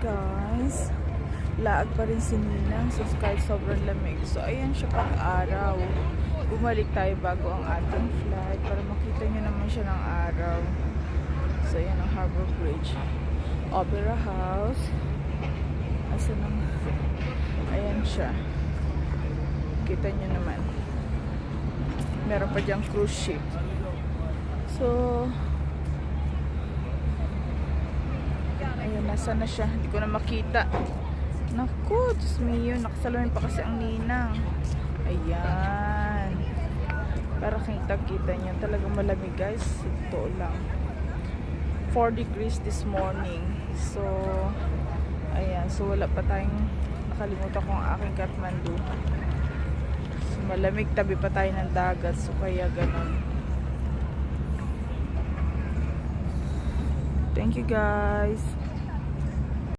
guys, laag pa rin si Ninang so kahit sobrang lamig. So ayan siya pag-araw. Bumalik tayo bago ang ating flight para makita nyo naman siya ng araw. So ayan ang Harbor Bridge, Opera House. Asan ang, ayan siya, kita nyo naman, meron pa dyang cruise ship. So ayun, nasa na siya, hindi ko na makita. Naku, Diyos mio, nakasalamin pa kasi ang Ninang. Ayan, para kita niya, talagang malamig guys, totoo lang. 4 degrees this morning. So ayan, so wala pa tayong, nakalimutan ko ang aking Kathmandu. So malamig, tabi pa tayo ng dagat, so kaya ganun. Thank you guys.